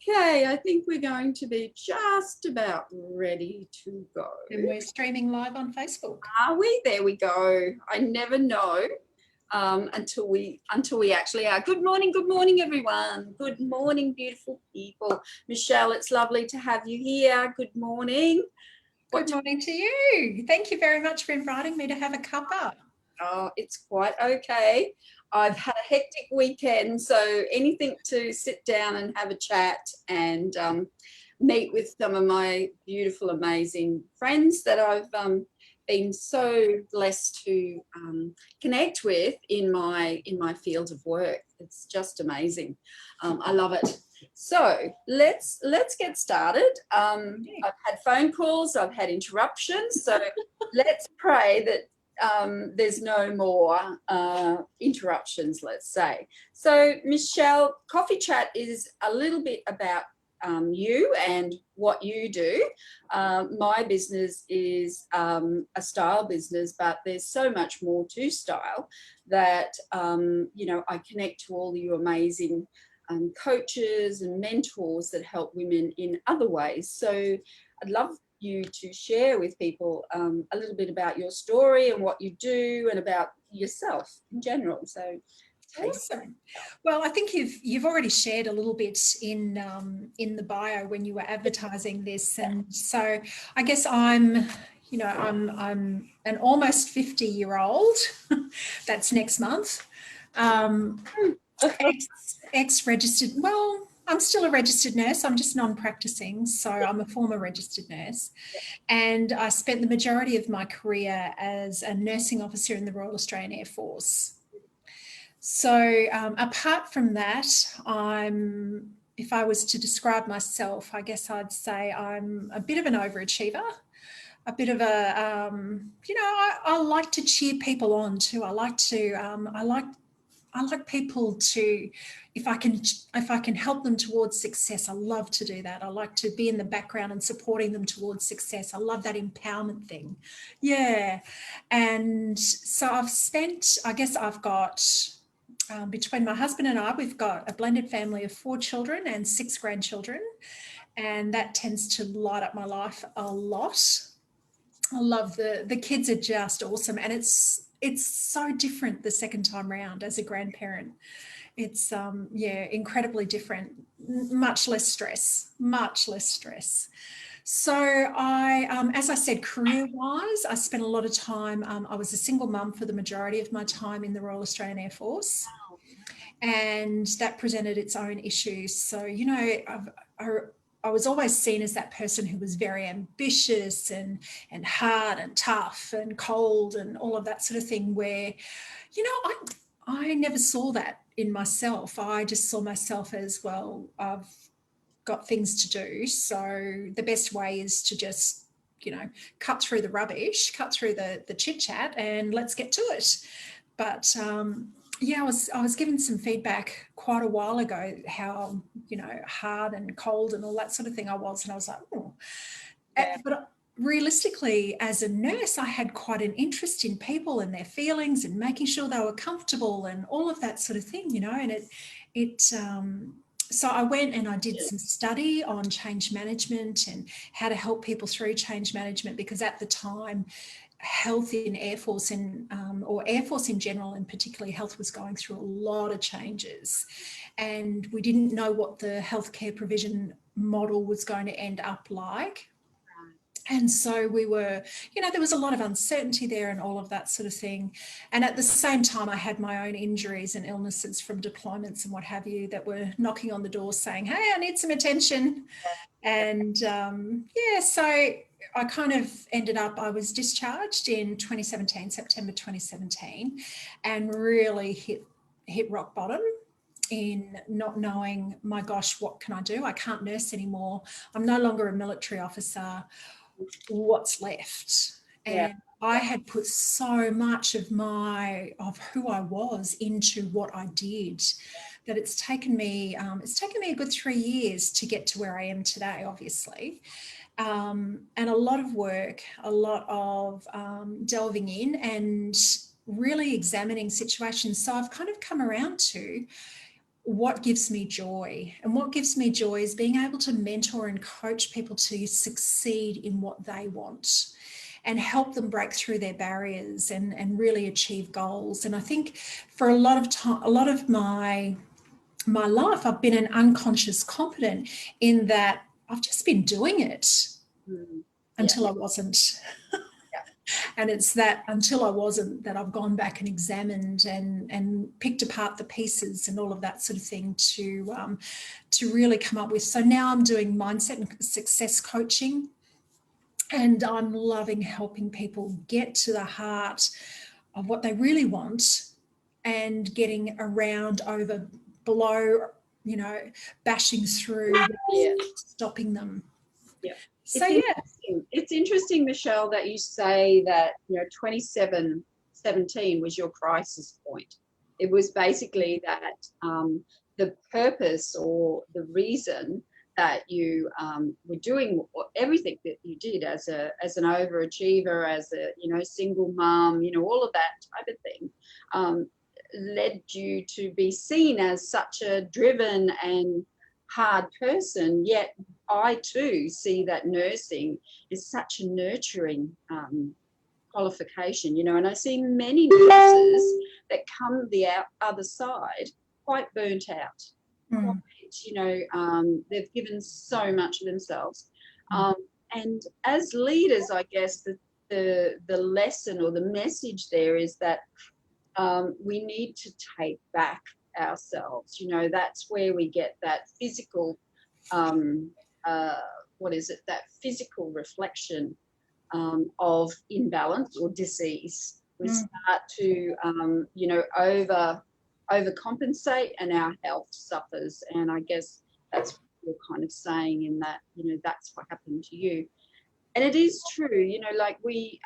Okay, I think we're going to be just about ready to go. And we're streaming live on Facebook. Are we? There we go. I never know until we actually are. Good morning, everyone. Good morning, beautiful people. Michelle, it's lovely to have you here. Good morning. Good morning to you. Thank you very much for inviting me to have a cuppa. Oh, it's quite okay. I've had a hectic weekend, so anything to sit down and have a chat and meet with some of my beautiful, amazing friends that I've been so blessed to connect with in my field of work. It's just amazing. I love it. So let's get started. I've had phone calls, I've had interruptions, so let's pray that there's no more interruptions, let's say. So, Michelle, Coffee Chat is a little bit about you and what you do. My business is a style business, but there's so much more to style that, I connect to all you amazing coaches and mentors that help women in other ways. So I'd love you to share with people a little bit about your story and what you do and about yourself in general. So awesome. Well, I think you've already shared a little bit in the bio when you were advertising this, and so I guess I'm an almost 50-year-old. That's next month. Ex-registered. Well, I'm still a registered nurse. I'm just non-practicing, so I'm a former registered nurse. And I spent the majority of my career as a nursing officer in the Royal Australian Air Force. So apart from that, if I was to describe myself, I guess I'd say I'm a bit of an overachiever, a bit of a, I like to cheer people on too. I like people to, if I can help them towards success, I love to do that. I like to be in the background and supporting them towards success. I love that empowerment thing. Yeah. And so I've got, between my husband and I, we've got a blended family of 4 children and 6 grandchildren. And that tends to light up my life a lot. I love the kids are just awesome. And it's so different the second time round as a grandparent. It's incredibly different, much less stress. So I, as I said, career-wise, I spent a lot of time, I was a single mum for the majority of my time in the Royal Australian Air Force, and that presented its own issues. So, I was always seen as that person who was very ambitious and hard and tough and cold and all of that sort of thing, where, I never saw that in myself. I just saw myself as, well, I've got things to do. So the best way is to just, cut through the rubbish, cut through the chit chat, and let's get to it. But I was given some feedback quite a while ago how, hard and cold and all that sort of thing I was. And I was like, oh. Yeah. But realistically, as a nurse, I had quite an interest in people and their feelings and making sure they were comfortable and all of that sort of thing, and so I went and I did some study on change management and how to help people through change management, because at the time, health in Air Force or Air Force in general, and particularly health, was going through a lot of changes, and we didn't know what the healthcare provision model was going to end up like. And so we were, there was a lot of uncertainty there and all of that sort of thing. And at the same time, I had my own injuries and illnesses from deployments and what have you that were knocking on the door saying, hey, I need some attention. And so I kind of ended up, I was discharged in September 2017, and really hit rock bottom in not knowing, my gosh, what can I do? I can't nurse anymore. I'm no longer a military officer. What's left? And I had put so much of who I was into what I did that it's taken me a good 3 years to get to where I am today, obviously. And a lot of work, a lot of delving in and really examining situations. So I've kind of come around to, what gives me joy. And what gives me joy is being able to mentor and coach people to succeed in what they want and help them break through their barriers and really achieve goals. And I think for a lot of time, a lot of my life, I've been an unconscious competent in that I've just been doing it until I wasn't. And it's that until I wasn't that I've gone back and examined and picked apart the pieces and all of that sort of thing to really come up with. So now I'm doing mindset and success coaching, and I'm loving helping people get to the heart of what they really want and getting around, over, below, you know, bashing through, stopping them. Yeah. So it's interesting, Michelle, that you say that, you know, 2017 was your crisis point. It was basically that the purpose or the reason that you were doing everything that you did as an overachiever, as a, you know, single mom, you know, all of that type of thing, led you to be seen as such a driven and hard person. Yet I too see that nursing is such a nurturing qualification, you know, and I see many nurses that come the other side quite burnt out. Quite, you know, they've given so much of themselves. And as leaders, I guess the lesson or the message there is that we need to take back ourselves. You know, that's where we get that physical, that physical reflection of imbalance or disease. We start to, you know, overcompensate, and our health suffers. And I guess that's what you're kind of saying in that, you know, that's what happened to you. And it is true, you know, like we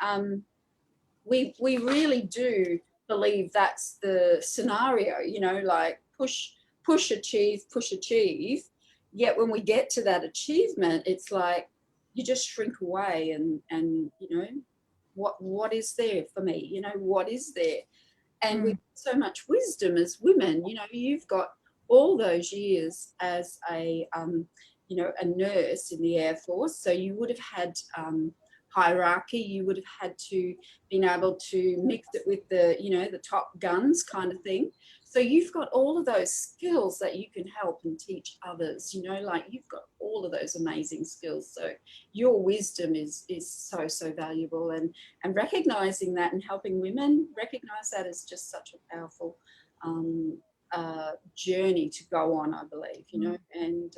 really do believe that's the scenario, you know, like push, achieve. Yet when we get to that achievement, it's like you just shrink away and you know, what is there for me? You know, what is there? And with so much wisdom as women, you know, you've got all those years as a, you know, a nurse in the Air Force. So you would have had hierarchy. You would have had to been able to mix it with the, you know, the top guns kind of thing. So you've got all of those skills that you can help and teach others, you know, like you've got all of those amazing skills. So your wisdom is so valuable, and recognizing that and helping women recognize that is just such a powerful journey to go on, I believe, you know, and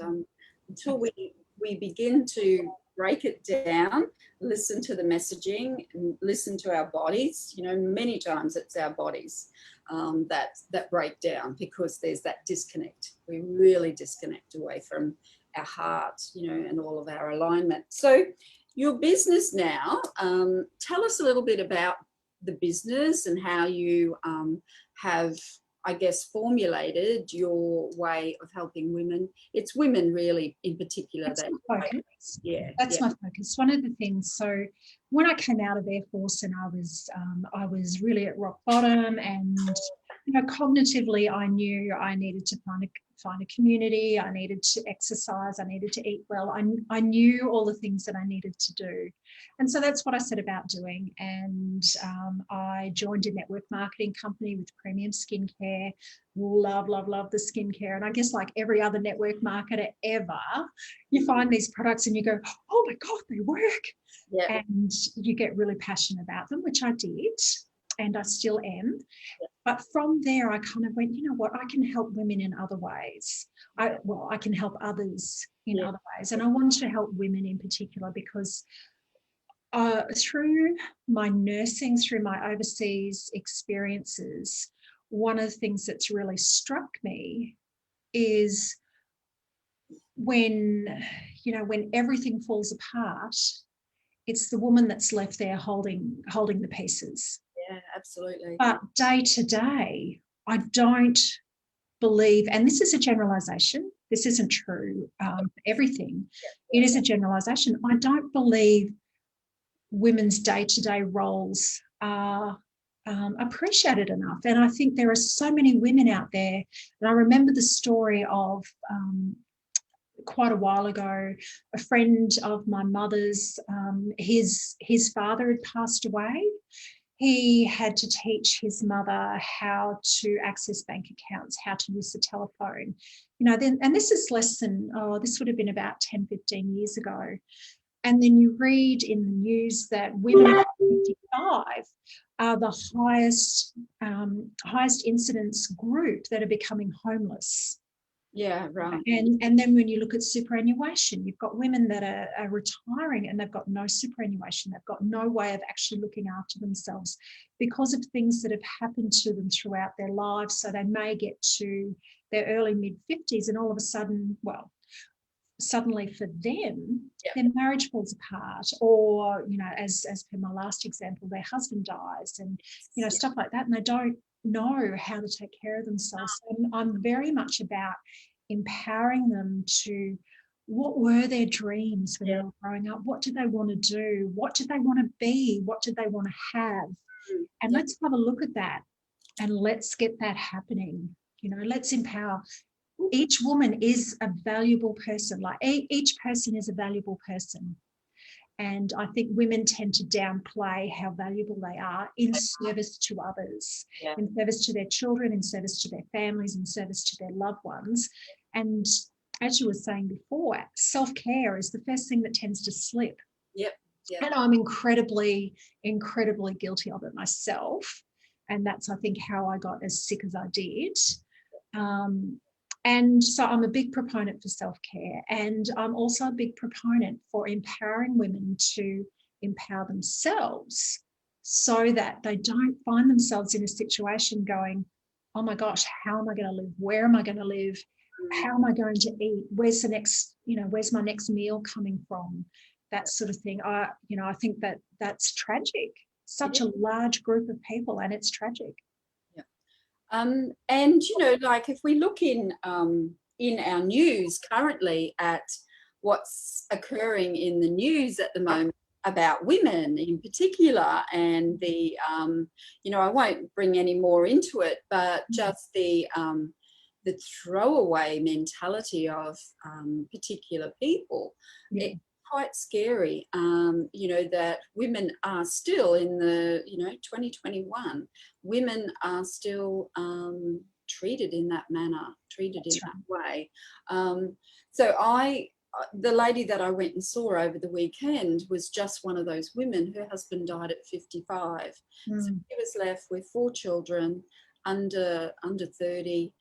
until we begin to break it down, listen to the messaging, and listen to our bodies. You know, many times it's our bodies that break down because there's that disconnect. We really disconnect away from our heart, you know, and all of our alignment. So your business now, tell us a little bit about the business and how you have, I guess, formulated your way of helping women. It's women really in particular. That's my focus. That's my focus. One of the things, so when I came out of Air Force and I was really at rock bottom, and, you know, cognitively I knew I needed to find a community, I needed to exercise, I needed to eat well. I knew all the things that I needed to do. And so that's what I set about doing. And I joined a network marketing company with premium skincare. Love the skincare. And I guess like every other network marketer ever, you find these products and you go, oh my God, they work. Yeah. And you get really passionate about them, which I did, and I still am. Yeah. But from there, I kind of went, you know what, I can help women in other ways. I can help others in other ways. And I wanted to help women in particular because through my nursing, through my overseas experiences, one of the things that's really struck me is when everything falls apart, it's the woman that's left there holding the pieces. Yeah, absolutely. But day to day, I don't believe, and this is a generalization, this isn't true for everything. It is a generalization. I don't believe women's day-to-day roles are appreciated enough. And I think there are so many women out there. And I remember the story of quite a while ago, a friend of my mother's, his father had passed away. He had to teach his mother how to access bank accounts, how to use the telephone. And this is less than, this would have been about 10, 15 years ago. And then you read in the news that women at 55 are the highest incidence group that are becoming homeless. Yeah, right. And then when you look at superannuation, you've got women that are retiring and they've got no superannuation. They've got no way of actually looking after themselves because of things that have happened to them throughout their lives. So they may get to their early mid-50s and all of a sudden, suddenly for them, their marriage falls apart, or, as per my last example, their husband dies and, stuff like that. And they don't know how to take care of themselves. So I'm very much about empowering them to, what were their dreams when they were growing up? What did they want to do? What did they want to be? What did they want to have? And let's have a look at that and let's get that happening. Let's empower. Each woman is a valuable person. Like each person is a valuable person. And I think women tend to downplay how valuable they are in service to others, in service to their children, in service to their families, in service to their loved ones. And as you were saying before, self-care is the first thing that tends to slip. Yep. And I'm incredibly, incredibly guilty of it myself. And that's, I think, how I got as sick as I did. And so I'm a big proponent for self-care, and I'm also a big proponent for empowering women to empower themselves so that they don't find themselves in a situation going, oh my gosh, how am I going to live? Where am I going to live? How am I going to eat? Where's the next, where's my next meal coming from? That sort of thing. I think that's tragic. Such a large group of people, and it's tragic. And like if we look in our news currently at what's occurring in the news at the moment about women in particular, and the I won't bring any more into it, but just the throwaway mentality of particular people. It's quite scary, that women are still in the 2021, women are still treated in that manner, that way. So the lady that I went and saw over the weekend was just one of those women. Her husband died at 55. So she was left with 4 children under 30,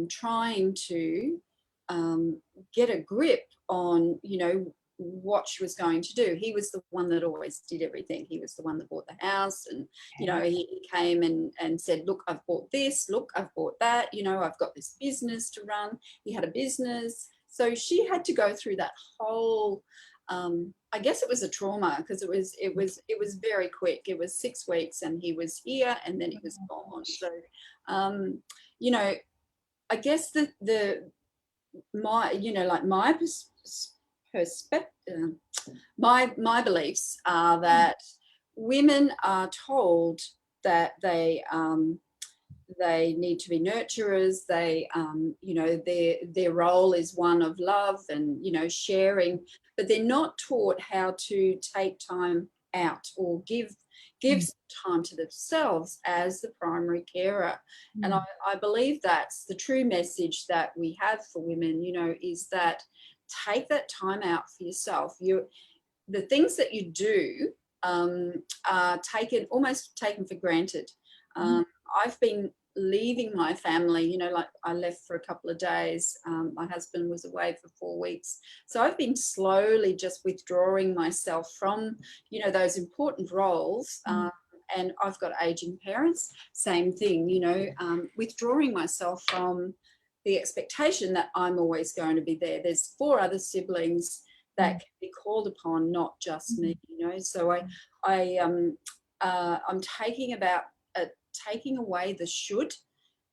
trying to get a grip on, what she was going to do. He was the one that always did everything. He was the one that bought the house, and he came and said, look, I've bought this, look, I've bought that, I've got this business to run. He had a business. So she had to go through that whole I guess it was a trauma, because it was very quick. It was 6 weeks and he was here and then he was gone. So I guess my beliefs are that women are told that they need to be nurturers. They their role is one of love and sharing, but they're not taught how to take time out or give time to themselves as the primary carer. And I believe that's the true message that we have for women, is that take that time out for yourself. The things that you do are almost taken for granted. I've been leaving my family, like I left for a couple of days. My husband was away for 4 weeks. So I've been slowly just withdrawing myself from, those important roles. And I've got aging parents, same thing, withdrawing myself from the expectation that I'm always going to be there. There's 4 other siblings that can be called upon, not just me, So I'm taking away the should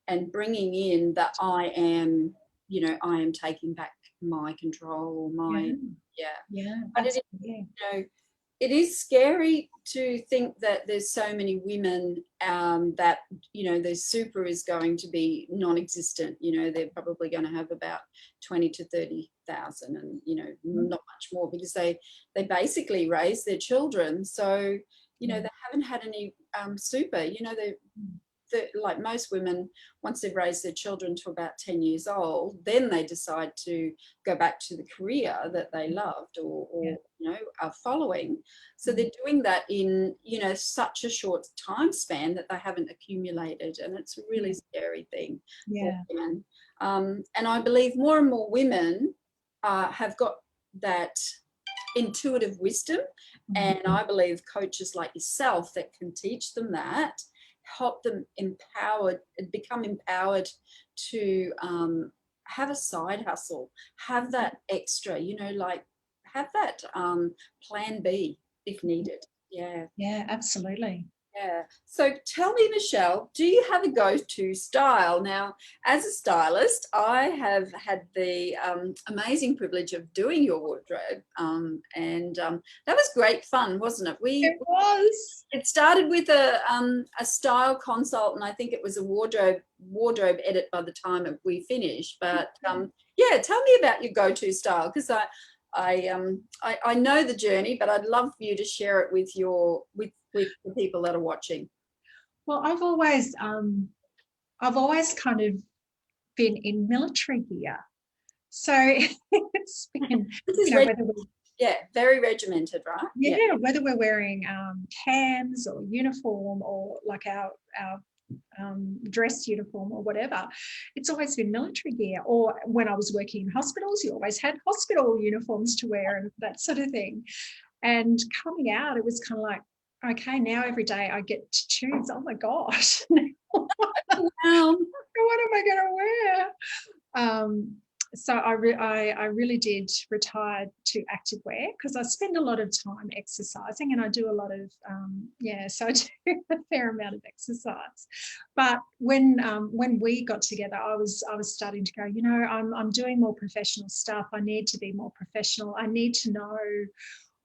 and bringing in that I am taking back my control, but it is scary to think that there's so many women that, you know, their super is going to be non-existent. You know, they're probably going to have about 20 to 30,000 and, you know, not much more, because they basically raise their children. So, you know, they haven't had any super, you know, like most women, once they've raised their children to about 10 years old, then they decide to go back to the career that they loved or you know, are following. So they're doing that in, you know, such a short time span that they haven't accumulated, and it's a really scary thing for women. And I believe more and more women have got that intuitive wisdom, and I believe coaches like yourself that can teach them that, help them become empowered to have a side hustle, have that extra, you know, like have that plan B if needed. Yeah, absolutely. Yeah. So tell me, Michelle, do you have a go-to style? Now, as a stylist, I have had the amazing privilege of doing your wardrobe, and that was great fun, wasn't it? It was. It started with a style consult, and I think it was a wardrobe edit by the time we finished. But yeah, tell me about your go-to style, because I know the journey, but I'd love for you to share it with with the people that are watching. Well, I've always kind of been in military gear, so it's been, This is very regimented, right? Whether we're wearing cams or uniform or like our dress uniform or whatever, it's always been military gear. Or when I was working in hospitals, you always had hospital uniforms to wear and that sort of thing. And coming out, it was kind of like, okay, now every day I get to choose, oh my gosh, Wow. what am I going to wear? So I really did retire to activewear, because I spend a lot of time exercising, and I do a lot of so I do a fair amount of exercise. But when we got together, I was starting to go, you know, I'm doing more professional stuff. I need to be more professional. I need to know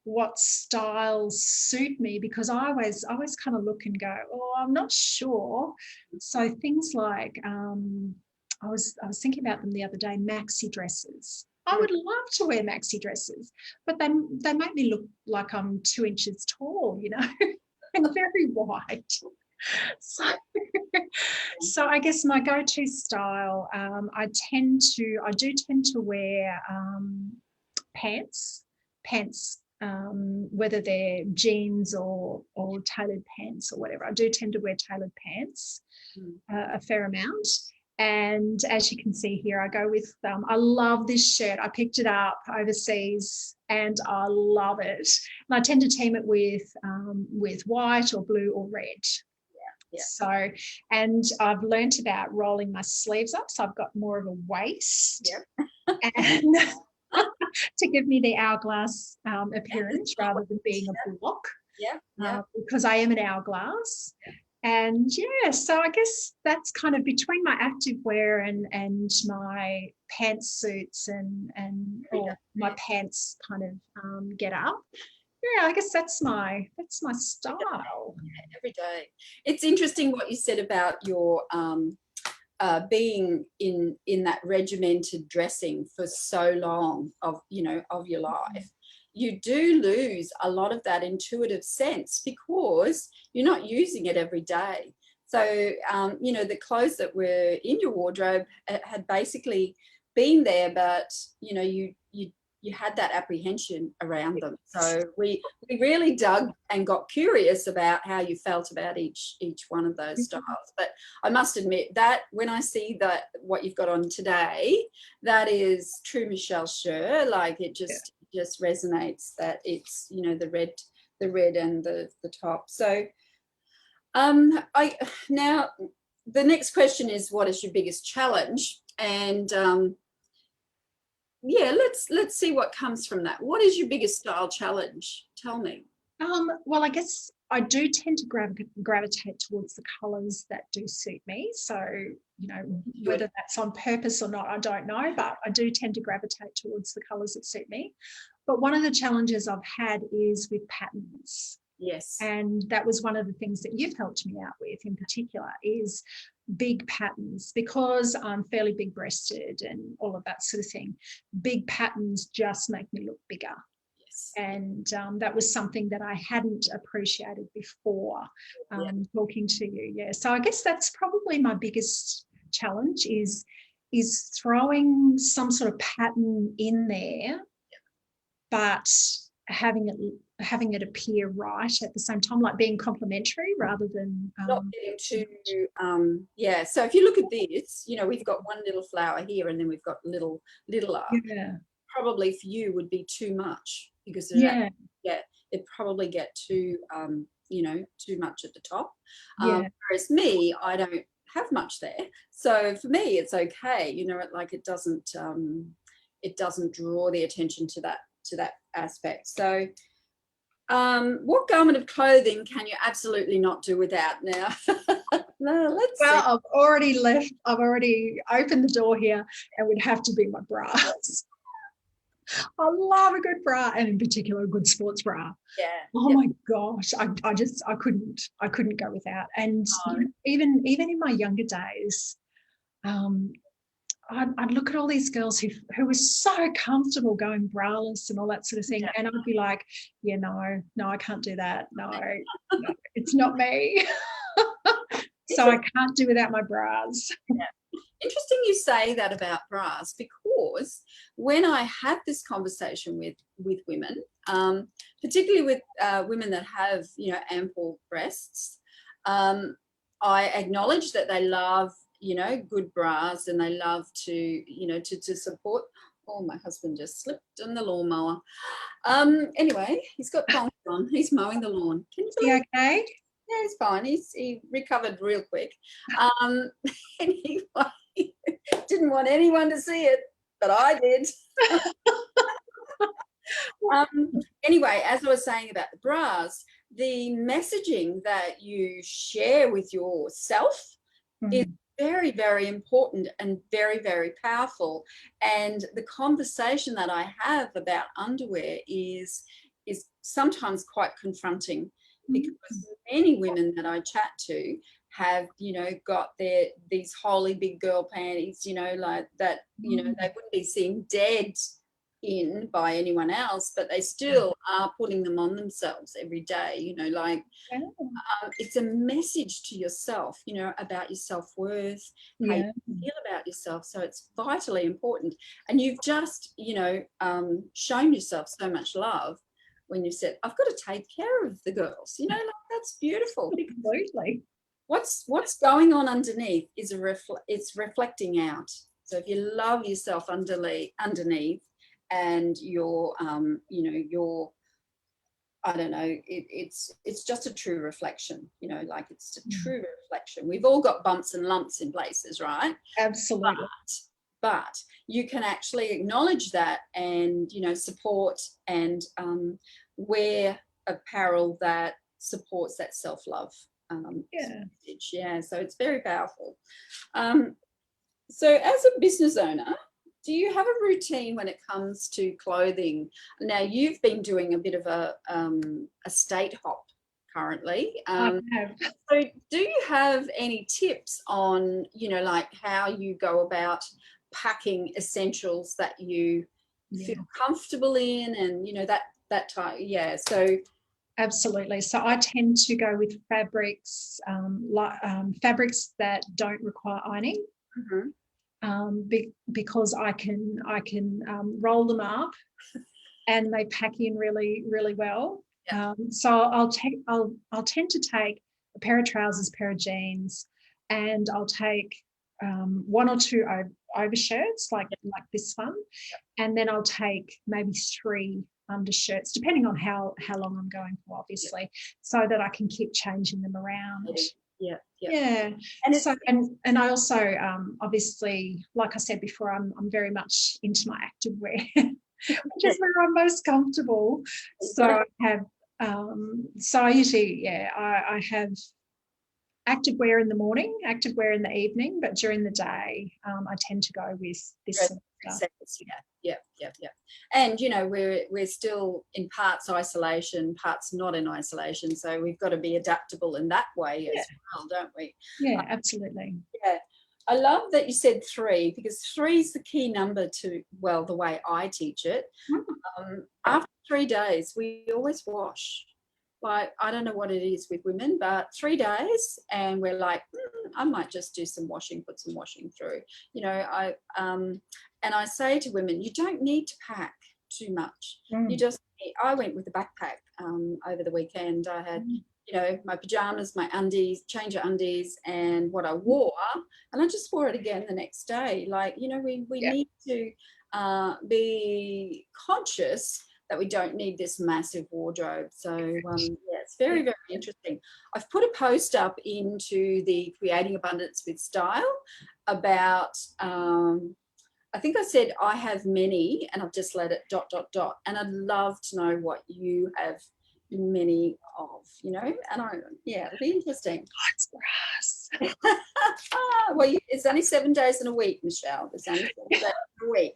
what styles suit me, because I always kind of look and go, oh, I'm not sure. So things like I was thinking about them the other day, maxi dresses. I would love to wear maxi dresses, but they make me look like I'm 2 inches tall, you know, and very wide. So I guess my go-to style, I do tend to wear pants, whether they're jeans or tailored pants or whatever. I do tend to wear tailored pants a fair amount. And as you can see here, I go with, I love this shirt. I picked it up overseas and I love it. And I tend to team it with white or blue or red. Yeah. So, and I've learnt about rolling my sleeves up, so I've got more of a waist. And to give me the hourglass appearance rather than being a block. Because I am an hourglass. And so I guess that's kind of between my activewear and my pantsuits and or my pants kind of get up. Yeah, I guess that's my style. Every day. It's interesting what you said about your being in that regimented dressing for so long of your life. You do lose a lot of that intuitive sense because you're not using it every day. So, the clothes that were in your wardrobe had basically been there, but, you had that apprehension around them. So we really dug and got curious about how you felt about each one of those styles. But I must admit that when I see that what you've got on today, that is true Michele Scherr. Like it just resonates that it's the red and the top. So now the next question is, what is your biggest challenge? And let's see what comes from that. What is your biggest style challenge? Tell me. Well, I guess I do tend to gravitate towards the colours that do suit me. So, whether that's on purpose or not, I don't know, but I do tend to gravitate towards the colours that suit me. But one of the challenges I've had is with patterns. Yes. And that was one of the things that you've helped me out with in particular is big patterns, because I'm fairly big breasted and all of that sort of thing. Big patterns just make me look bigger. And that was something that I hadn't appreciated before talking to you. Yeah. So I guess that's probably my biggest challenge is throwing some sort of pattern in there, but having it appear right at the same time, like being complementary rather than not getting too so if you look at this, we've got one little flower here and then we've got littler. Probably for you would be too much, because it probably get too too much at the top. Whereas me, I don't have much there, so for me it's okay. It doesn't draw the attention to that aspect. So what garment of clothing can you absolutely not do without now? I've already opened the door here, and would have to be my bras. I love a good bra, and in particular a good sports bra. Yeah. Oh my gosh, I couldn't go without. And even in my younger days, I'd look at all these girls who were so comfortable going braless and all that sort of thing, and I'd be like, no, I can't do that. No, it's not me. So I can't do without my bras. Yeah. Interesting you say that about bras, because when I have this conversation with women, particularly with women that have ample breasts, I acknowledge that they love good bras, and they love to to support. Oh, my husband just slipped on the lawnmower. Anyway, he's got thongs on. He's mowing the lawn. Can you believe? Okay? Yeah, he's fine. He recovered real quick. Anyway, didn't want anyone to see it, but I did. Anyway, as I was saying about the bras, the messaging that you share with yourself is very, very important and very, very powerful. And the conversation that I have about underwear is sometimes quite confronting, because many women that I chat to have, got these holy big girl panties, like that, they wouldn't be seen dead in by anyone else, but they still are putting them on themselves every day, it's a message to yourself, about your self-worth, how you feel about yourself. So it's vitally important. And you've just, shown yourself so much love when you said, I've got to take care of the girls, that's beautiful. Absolutely. What's going on underneath is it's reflecting out. So if you love yourself underneath, and your I don't know, it's just a true reflection, it's a true reflection. We've all got bumps and lumps in places, right? Absolutely. But you can actually acknowledge that and support and wear apparel that supports that self-love message. So it's very powerful. So as a business owner, do you have a routine when it comes to clothing? Now, you've been doing a bit of a state hop currently. I have. So do you have any tips on, like how you go about packing essentials that you feel comfortable in, and, that type? Yeah, so... Absolutely. So I tend to go with fabrics, fabrics that don't require ironing. Because I can roll them up and they pack in really, really well. So I'll tend to take a pair of trousers, pair of jeans, and I'll take one or two overshirts like this one, and then I'll take maybe 3 undershirts, depending on how long I'm going for, obviously, so that I can keep changing them around. Yeah. And so and I also obviously, like I said before, I'm very much into my active wear, which is where I'm most comfortable. So I have So I usually, I have active wear in the morning, active wear in the evening, but during the day, I tend to go with this sort of stuff. Yeah. And you know, we're still in parts isolation, parts not in isolation. So we've got to be adaptable in that way as well, don't we? Yeah, absolutely. Yeah. I love that you said 3, because 3 is the key number to, well, the way I teach it. After 3 days, we always wash. Like, I don't know what it is with women, but 3 days and we're like, I might just do some washing, put some washing through. You know, and I say to women, you don't need to pack too much. You just, I went with a backpack over the weekend. I had, you know, my pajamas, my undies, change of undies, and what I wore, and I just wore it again the next day. Like, you know, we need to be conscious that we don't need this massive wardrobe. So yeah, it's very, very interesting. I've put a post up into the Creating Abundance with Style about, I think I said I have many, and I've just let it ... And I'd love to know what you have many of, you know, and it'll be interesting. It's for us. Well, it's only 7 days in a week, Michelle. There's only 7 days in a week.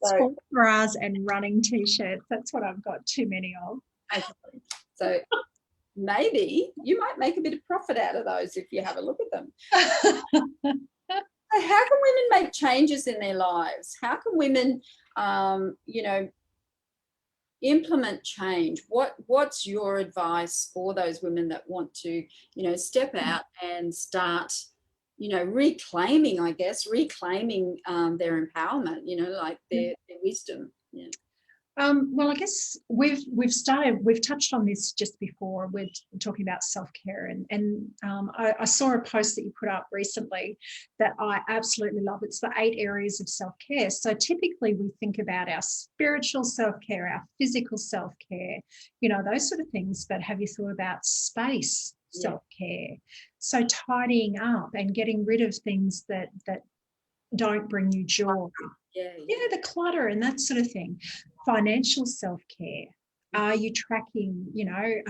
So bras and running t-shirts, that's what I've got too many of. Okay. So maybe you might make a bit of profit out of those if you have a look at them. So how can women make changes in their lives? How can women, you know, implement change? What's your advice for those women that want to, you know, step out and start, you know, reclaiming their empowerment, you know, like their wisdom? Yeah. Well, I guess we've touched on this just before. We're talking about self-care, and I saw a post that you put up recently that I absolutely love. It's the 8 areas of self-care. So typically we think about our spiritual self-care, our physical self-care, you know, those sort of things. But have you thought about space self-care? So tidying up and getting rid of things that don't bring you joy. The clutter and that sort of thing. Financial self-care. Are you tracking, you know,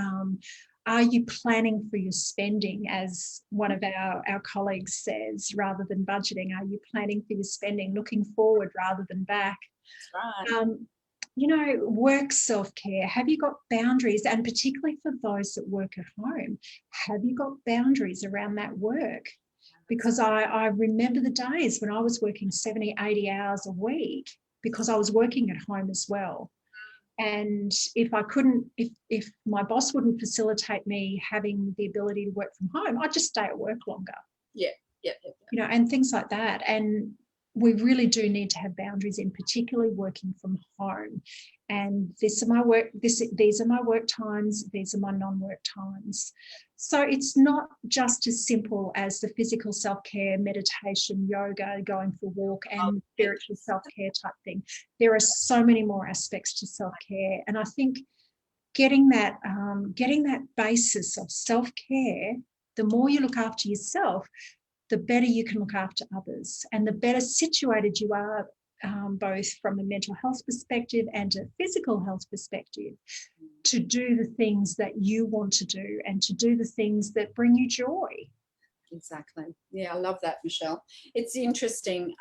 are you planning for your spending, as one of our colleagues says, rather than budgeting? Are you planning for your spending, looking forward rather than back? That's right. You know, work self-care. Have you got boundaries? And particularly for those that work at home, have you got boundaries around that work? Because I remember the days when I was working 70, 80 hours a week, because I was working at home as well. And if I couldn't, if my boss wouldn't facilitate me having the ability to work from home, I'd just stay at work longer. Yeah. You know, and things like that. And we really do need to have boundaries, in particularly working from home. And these are my work times, these are my non-work times. So it's not just as simple as the physical self-care, meditation, yoga, going for a walk, and spiritual self-care type thing. There are so many more aspects to self-care. And I think getting that basis of self-care, the more you look after yourself, the better you can look after others, and the better situated you are, both from a mental health perspective and a physical health perspective, to do the things that you want to do and to do the things that bring you joy. Exactly. Yeah, I love that, Michelle. It's interesting.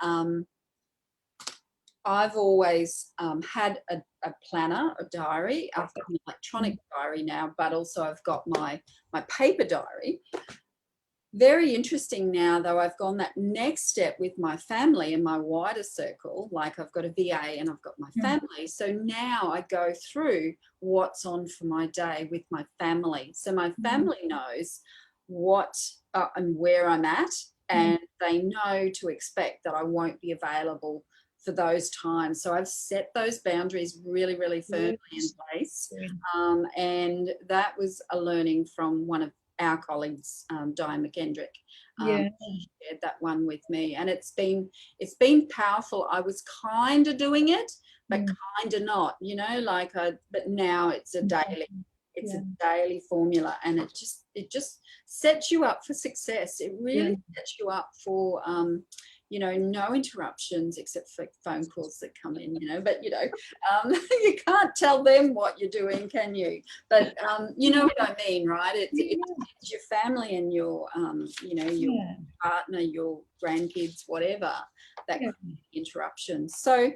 I've always had a planner, a diary. I've got an electronic diary now, but also I've got my paper diary. Very interesting now, though, I've gone that next step with my family and my wider circle. Like, I've got a VA and I've got my family. So now I go through what's on for my day with my family. So my family knows what and where I'm at, and they know to expect that I won't be available for those times. So I've set those boundaries really, really firmly in place. And that was a learning from one of our colleagues, Diane McKendrick. She shared that one with me, and it's been powerful. I was kind of doing it, but kind of not, you know, like but now it's a daily formula, and it just sets you up for success. It really sets you up for no interruptions except for phone calls that come in, but, you can't tell them what you're doing, can you? But you know what I mean, right? It's your family and your, your partner, your grandkids, whatever, that interruptions. So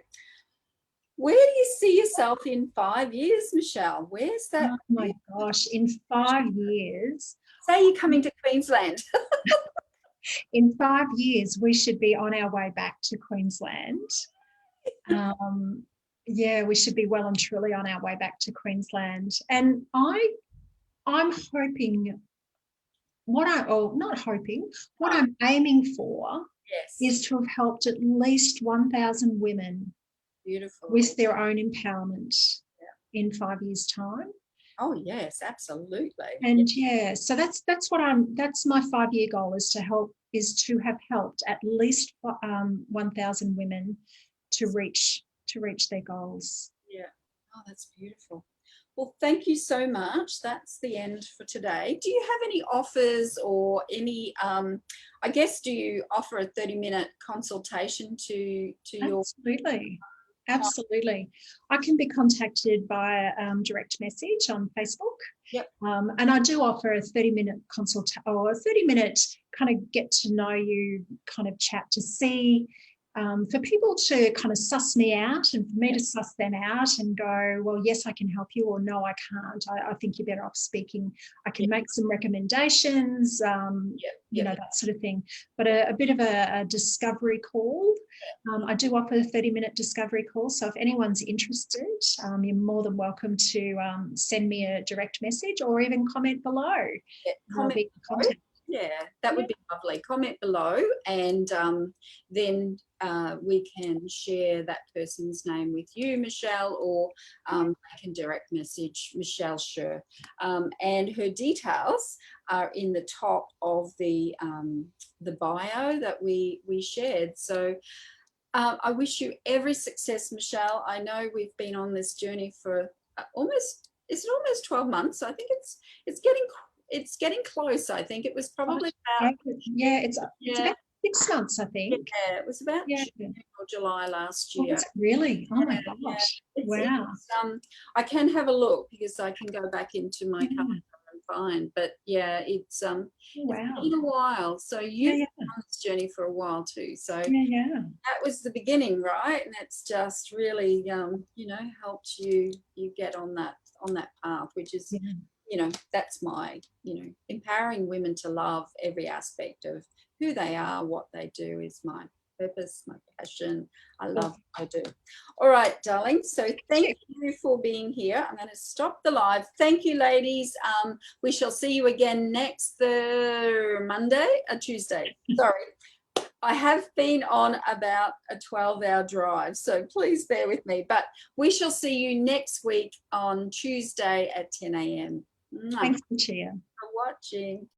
where do you see yourself in 5 years, Michele? Where's that? Oh my gosh, in 5 years. Say you're coming to Queensland. In 5 years, we should be on our way back to Queensland. We should be well and truly on our way back to Queensland. And I'm hoping, what I'm aiming for is to have helped at least 1,000 women with their own empowerment in 5 years' time. Oh yes, absolutely. And so that's my 5-year goal, is to have helped at least 1,000 women to reach their goals. Yeah. Oh, that's beautiful. Well, thank you so much. That's the end for today. Do you have any offers or any, I guess, do you offer a 30-minute consultation to your... Absolutely. I can be contacted by direct message on Facebook. Yep. And I do offer a 30-minute or a 30-minute kind of get to know you kind of chat to see, for people to kind of suss me out and for me to suss them out and go, well, yes, I can help you, or no, I can't. I think you're better off speaking. I can make some recommendations, that sort of thing. But a bit of a discovery call. I do offer a 30-minute discovery call. So if anyone's interested, you're more than welcome to send me a direct message or even comment below. Yeah, that would be lovely. Comment below, and then we can share that person's name with you, Michele, or I can direct message Michele Scherr. And her details are in the top of the bio that we shared. So I wish you every success, Michele. I know we've been on this journey for almost 12 months. I think it's getting close. I think it was probably about it's about 6 months, I think. Yeah, it was about June or July last year. Really? Oh my gosh! Wow. I can have a look because I can go back into my calendar and find. But it's been a while. So you've been on this journey for a while too. So that was the beginning, right? And it's just really helped you get on that path, which is that's my, empowering women to love every aspect of who they are, what they do is my purpose, my passion. I love what I do. All right, darling. So thank you for being here. I'm going to stop the live. Thank you, ladies. We shall see you again next Tuesday. Sorry. I have been on about a 12-hour drive, so please bear with me. But we shall see you next week on Tuesday at 10 a.m. Thanks, Michele. For watching.